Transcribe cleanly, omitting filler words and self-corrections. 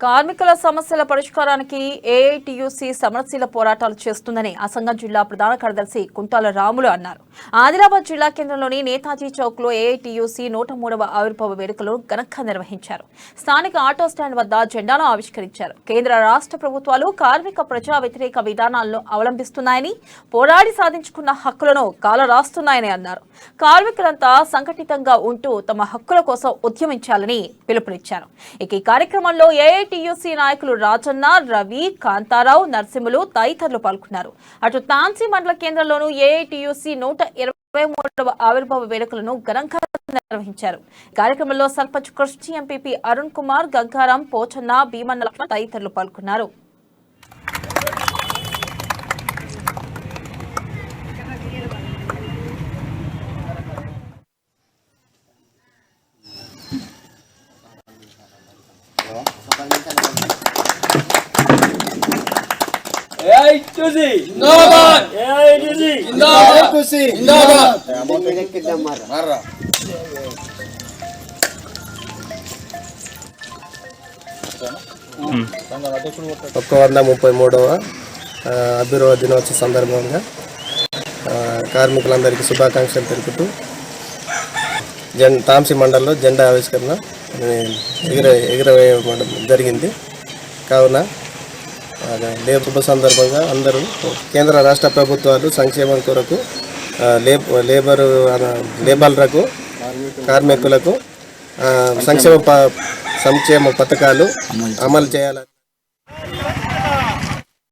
కార్మికుల సమస్యల పరిష్కారానికి ఏఐటియుసి సమరశీల పోరాటాలు చేస్తుందని అసంగం జిల్లా ప్రధాన కార్యదర్శి కుంటాల రాములు అన్నారు. ఆదిలాబాద్ జిల్లా కేంద్రంలోని నేతాజీ చౌక్ లో ఏఐటియుసి 103వ ఆవిర్భావ వేడుకలు ఘనంగా నిర్వహించారు. స్థానిక ఆటో స్టాండ్ వద్ద జెండాను ఆవిష్కరించారు. కేంద్ర రాష్ట్ర ప్రభుత్వాలు కార్మిక ప్రజా వ్యతిరేక విధానాలను అవలంబిస్తున్నాయని, పోరాడి సాధించుకున్న హక్కులను కాలరాస్తున్నాయని అన్నారు. కార్మికులంతా సంఘటితంగా ఉంటూ తమ హక్కుల కోసం ఉద్యమించాలని పిలుపునిచ్చారు. ఈ కార్యక్రమంలో ఏఐటియుసి నాయకులు రాజన్న, రవి, కాంతారావు, నర్సింహులు తదితరులు పాల్గొన్నారు. అటు తాంసీ మండల కేంద్రంలోనూ ఏఐటియుసి 123వ ఆవిర్భావ వేడుకలను ఘనంగా నిర్వహించారు. కార్యక్రమంలో సర్పంచ్ కృష్ణ, ఎంపీపీ అరుణ్ కుమార్, గంగారాం, పోచన్న, భీమన్న తదితరులు పాల్గొన్నారు. ఒక్క 133వ ఆవిర్భావ దినోత్సవ సందర్భంగా కార్మికులందరికీ శుభాకాంక్షలు తెలుపుతూ తాంసీ మండలంలో జెండా ఆవిష్కరణ ఎగురవేయడం జరిగింది. కావున శుభ సందర్భంగా అందరూ కేంద్ర రాష్ట్ర ప్రభుత్వాలు సంక్షేమం కొరకు లేబర్లకు కార్మికులకు సంక్షేమ పథకాలు అమలు చేయాలని